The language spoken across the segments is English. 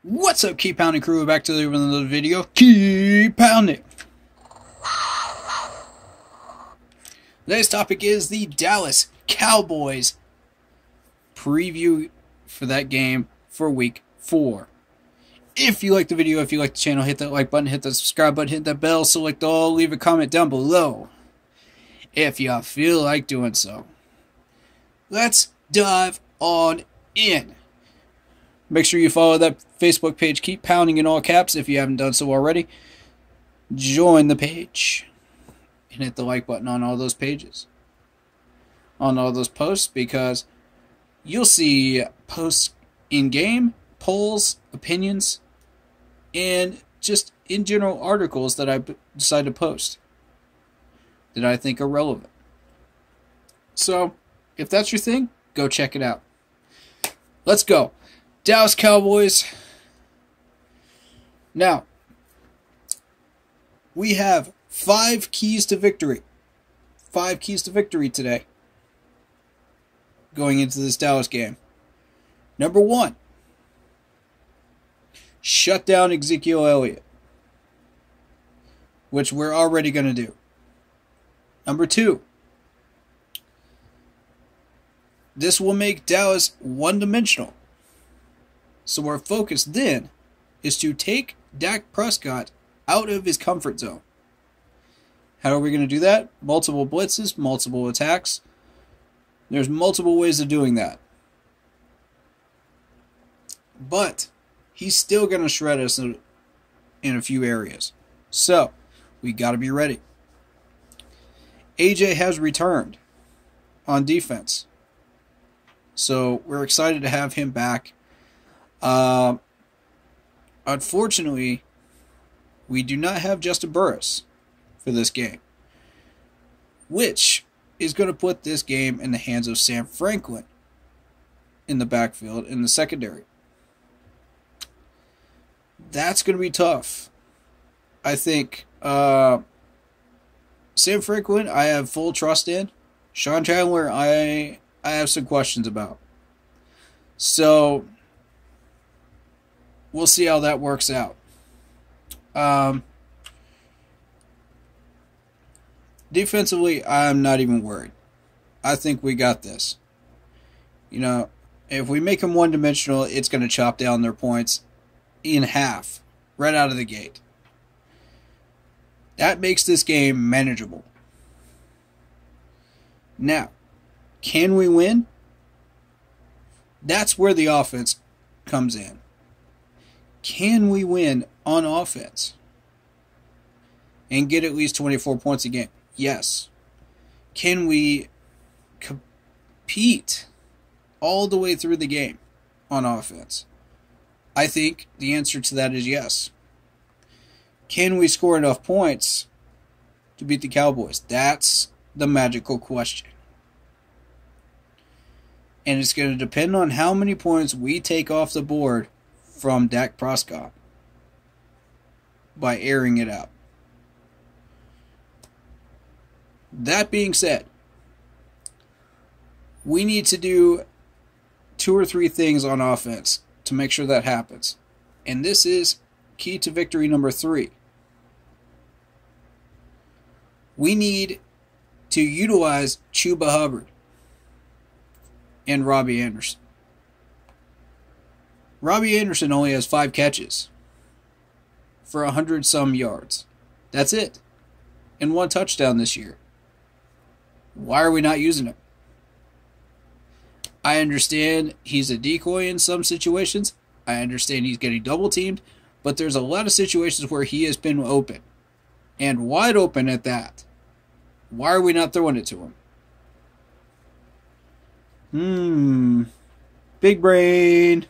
What's up, Keep Pounding crew? We're back to another video. Keep pounding. Today's topic is the Dallas Cowboys preview for that game for week 4. If you like the video, if you like the channel, hit that like button, hit that subscribe button, hit that bell, select all, leave a comment down below if you feel like doing so. Let's dive on in. Make sure you follow that Facebook page, Keep Pounding in all caps, if you haven't done so already. Join the page and hit the like button on all those pages, on all those posts, because you'll see posts in game, polls, opinions, and just in general articles that I decide to post that I think are relevant. So, if that's your thing, go check it out. Let's go. Dallas Cowboys. Now, we have 5 keys to victory. 5 keys to victory today, going into this Dallas game. Number 1, shut down Ezekiel Elliott, which we're already going to do. Number 2, this will make Dallas one-dimensional. So our focus then is to take Dak Prescott out of his comfort zone. How are we going to do that? Multiple blitzes, multiple attacks. There's multiple ways of doing that. But he's still going to shred us in a few areas. So we got to be ready. AJ has returned on defense, so we're excited to have him back. Unfortunately, we do not have Justin Burris for this game, which is going to put this game in the hands of Sam Franklin in the backfield in the secondary. That's going to be tough. I think Sam Franklin, I have full trust in. Sean Chandler, I have some questions about. So we'll see how that works out. Defensively, I'm not even worried. I think we got this. You know, if we make them one-dimensional, it's going to chop down their points in half right out of the gate. That makes this game manageable. Now, can we win? That's where the offense comes in. Can we win on offense and get at least 24 points a game? Yes. Can we compete all the way through the game on offense? I think the answer to that is yes. Can we score enough points to beat the Cowboys? That's the magical question. And it's going to depend on how many points we take off the board from Dak Prescott by airing it out. That being said, we need to do 2 or 3 things on offense to make sure that happens. And this is key to victory number 3. We need to utilize Chuba Hubbard and Robbie Anderson. Robbie Anderson only has 5 catches for 100-some yards. That's it. And 1 touchdown this year. Why are we not using him? I understand he's a decoy in some situations. I understand he's getting double-teamed. But there's a lot of situations where he has been open. And wide open at that. Why are we not throwing it to him? Big brain.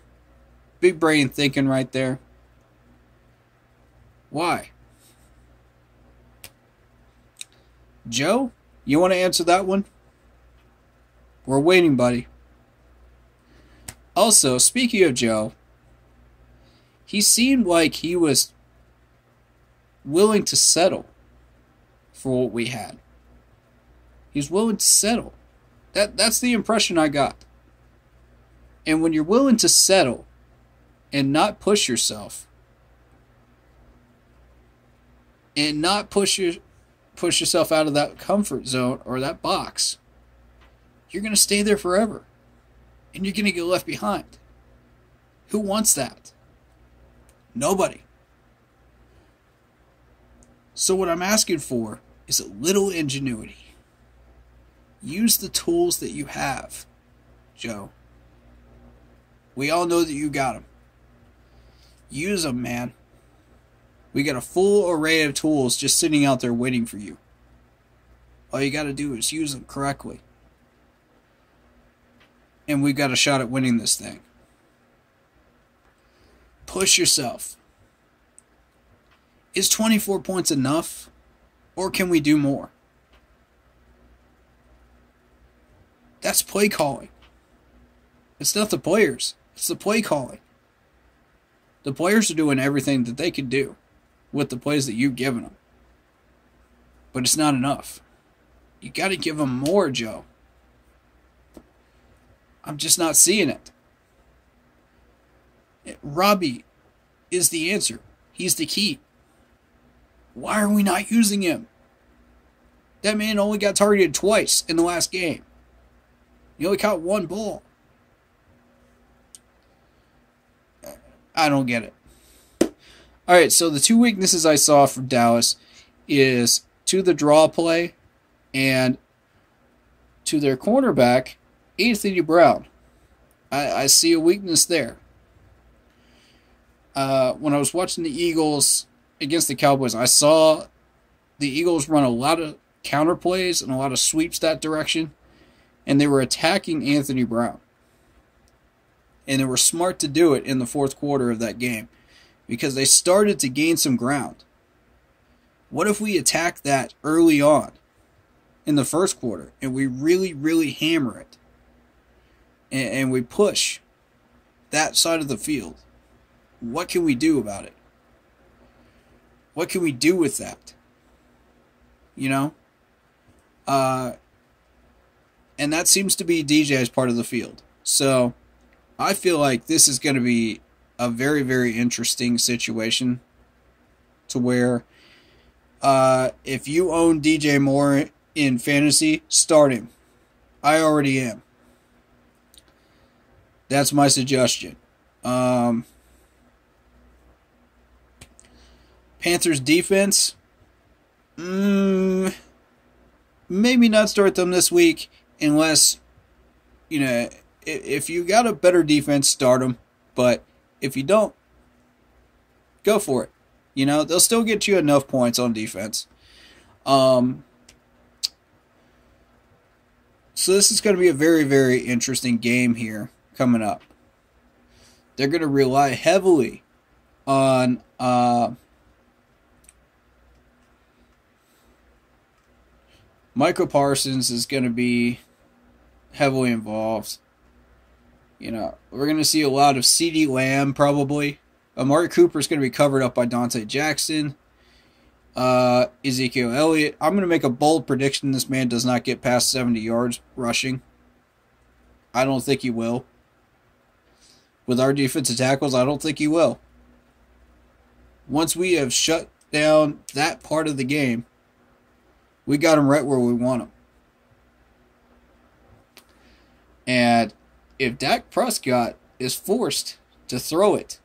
Big brain thinking right there. Why? Joe, you want to answer that one? We're waiting, buddy. Also, speaking of Joe, he seemed like he was willing to settle for what we had. He's willing to settle. That's the impression I got. And when you're willing to settle, and not push yourself and not push yourself out of that comfort zone or that box, you're going to stay there forever. And you're going to get left behind. Who wants that? Nobody. So what I'm asking for is a little ingenuity. Use the tools that you have, Joe. We all know that you got them. Use them, man. We got a full array of tools just sitting out there waiting for you. All you got to do is use them correctly. And we got a shot at winning this thing. Push yourself. Is 24 points enough? Or can we do more? That's play calling. It's not the players. It's the play calling. The players are doing everything that they can do with the plays that you've given them. But it's not enough. You got to give them more, Joe. I'm just not seeing it. Robbie is the answer. He's the key. Why are we not using him? That man only got targeted twice in the last game. He only caught one ball. I don't get it. Alright, so the two weaknesses I saw from Dallas is to the draw play and to their cornerback, Anthony Brown. I see a weakness there. When I was watching the Eagles against the Cowboys, I saw the Eagles run a lot of counter plays and a lot of sweeps that direction, and they were attacking Anthony Brown. And they were smart to do it in the fourth quarter of that game because they started to gain some ground. What if we attack that early on in the first quarter and we really, really hammer it and we push that side of the field? What can we do about it? What can we do with that? You know? And that seems to be DJ's part of the field. So I feel like this is going to be a very, very interesting situation to where if you own DJ Moore in fantasy, start him. I already am. That's my suggestion. Panthers defense, maybe not start them this week unless, you know, if you got a better defense, start them. But if you don't, go for it. You know, they'll still get you enough points on defense. So this is going to be a very, very interesting game here coming up. They're going to rely heavily on Michael Parsons is going to be heavily involved. You know, we're going to see a lot of CeeDee Lamb probably. Amari Cooper is going to be covered up by Dante Jackson. Ezekiel Elliott. I'm going to make a bold prediction this man does not get past 70 yards rushing. I don't think he will. With our defensive tackles, I don't think he will. Once we have shut down that part of the game, we got him right where we want him. And if Dak Prescott is forced to throw it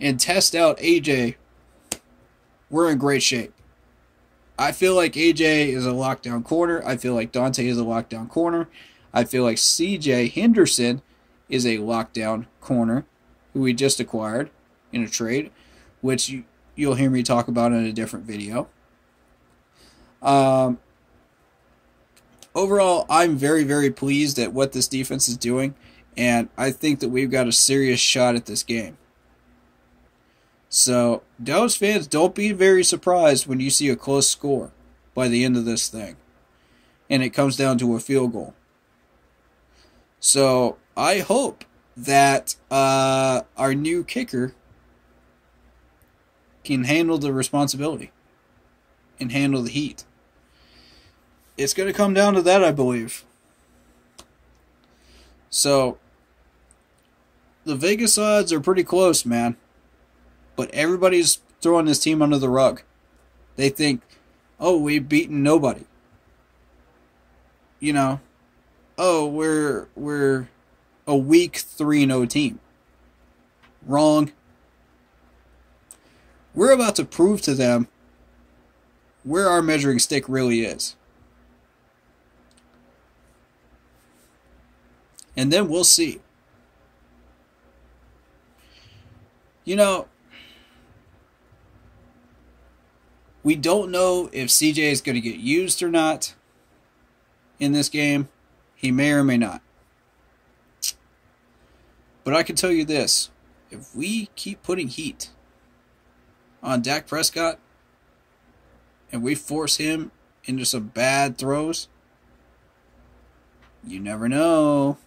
and test out AJ, we're in great shape. I feel like AJ is a lockdown corner. I feel like Dante is a lockdown corner. I feel like CJ Henderson is a lockdown corner who we just acquired in a trade, which you'll hear me talk about in a different video. Overall, I'm very, very pleased at what this defense is doing, and I think that we've got a serious shot at this game. So, Dallas fans, don't be very surprised when you see a close score by the end of this thing, and it comes down to a field goal. So, I hope that our new kicker can handle the responsibility and handle the heat. It's going to come down to that, I believe. So, the Vegas odds are pretty close, man. But everybody's throwing this team under the rug. They think, oh, we've beaten nobody. You know, oh, we're a weak 3-0 team. Wrong. We're about to prove to them where our measuring stick really is. And then we'll see. You know, we don't know if CJ is going to get used or not in this game. He may or may not. But I can tell you this. If we keep putting heat on Dak Prescott and we force him into some bad throws, you never know.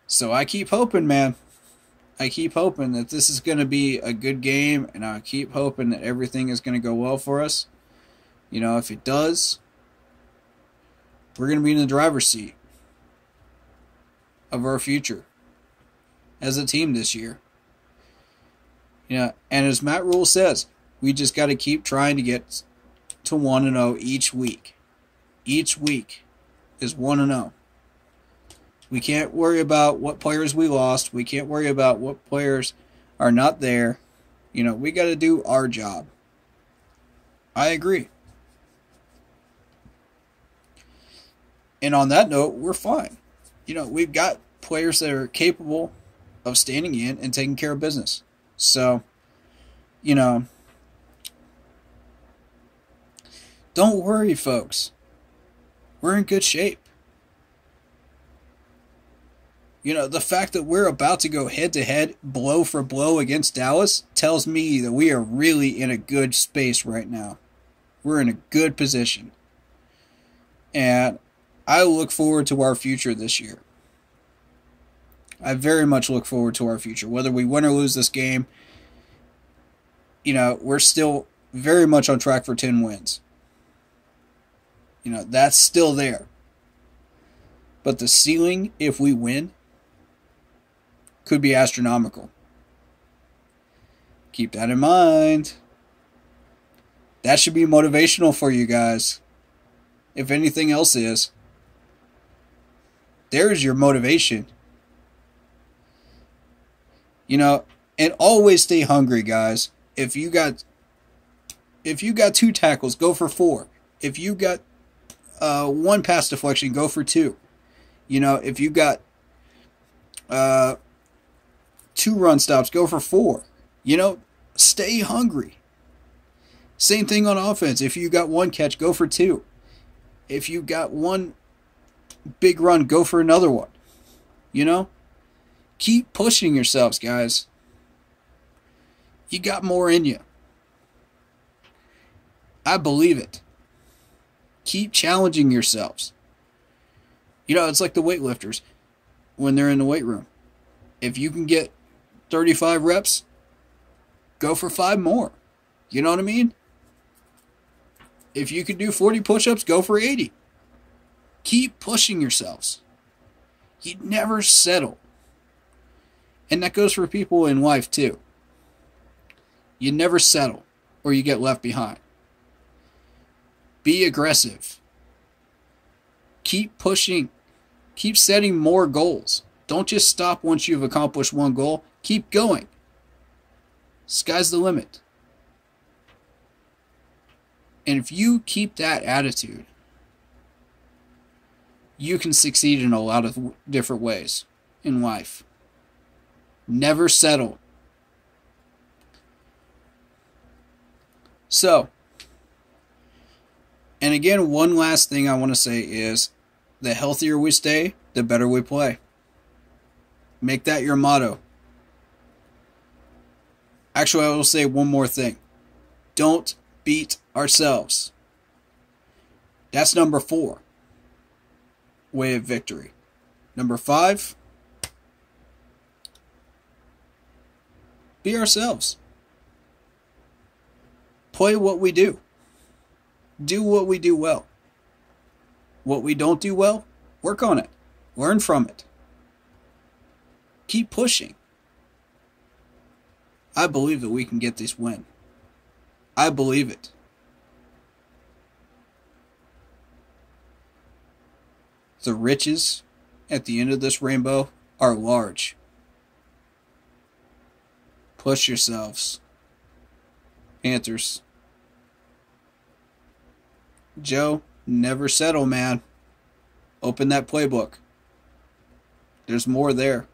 So I keep hoping, man. I keep hoping that this is going to be a good game, and I keep hoping that everything is going to go well for us. You know, if it does, we're going to be in the driver's seat of our future as a team this year. You know, and as Matt Rule says, we just got to keep trying to get to 1-0 each week. Each week is 1-0. We can't worry about what players we lost. We can't worry about what players are not there. You know, we got to do our job. I agree. And on that note, we're fine. You know, we've got players that are capable of standing in and taking care of business. So, you know, don't worry, folks. We're in good shape. You know, the fact that we're about to go head-to-head, blow for blow against Dallas tells me that we are really in a good space right now. We're in a good position. And I look forward to our future this year. I very much look forward to our future. Whether we win or lose this game, you know, we're still very much on track for 10 wins. You know, that's still there. But the ceiling, if we win, could be astronomical. Keep that in mind. That should be motivational for you guys. If anything else is. There's your motivation. You know, and always stay hungry, guys. If you got 2 tackles, go for 4. If you got 1 pass deflection, go for 2. You know, if you got 2 run stops, go for 4. You know, stay hungry. Same thing on offense. If you got 1 catch, go for 2. If you got 1 big run, go for another one. You know? Keep pushing yourselves, guys. You got more in you. I believe it. Keep challenging yourselves. You know, it's like the weightlifters when they're in the weight room. If you can get 35 reps, go for 5 more. You know what I mean? If you can do 40 push-ups, go for 80. Keep pushing yourselves. You never settle. And that goes for people in life too. You never settle or you get left behind. Be aggressive. Keep pushing. Keep setting more goals. Don't just stop once you've accomplished 1 goal. Keep going. Sky's the limit. And if you keep that attitude, you can succeed in a lot of different ways in life. Never settle. So, and again, one last thing I want to say is the healthier we stay, the better we play. Make that your motto. Actually, I will say one more thing. Don't beat ourselves. That's number 4. Way of victory. Number 5. Be ourselves. Play what we do. Do what we do well. What we don't do well, work on it. Learn from it. Keep pushing. I believe that we can get this win. I believe it. The riches at the end of this rainbow are large. Push yourselves. Panthers. Joe, never settle, man. Open that playbook. There's more there.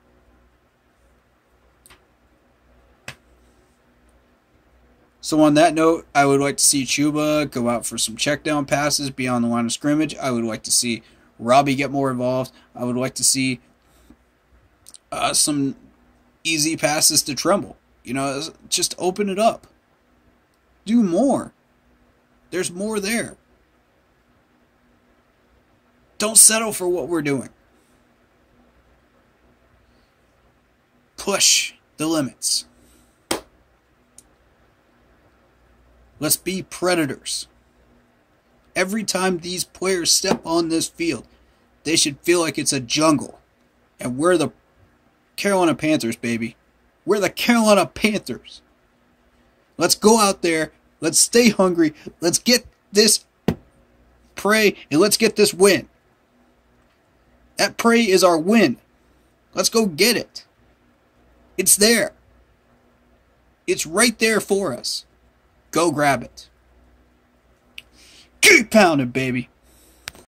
So on that note, I would like to see Chuba go out for some check down passes beyond the line of scrimmage. I would like to see Robbie get more involved. I would like to see some easy passes to Tremble. You know, just open it up. Do more. There's more there. Don't settle for what we're doing. Push the limits. Let's be predators. Every time these players step on this field, they should feel like it's a jungle. And we're the Carolina Panthers, baby. We're the Carolina Panthers. Let's go out there. Let's stay hungry. Let's get this prey and let's get this win. That prey is our win. Let's go get it. It's there. It's right there for us. Go grab it. Keep pounding, baby.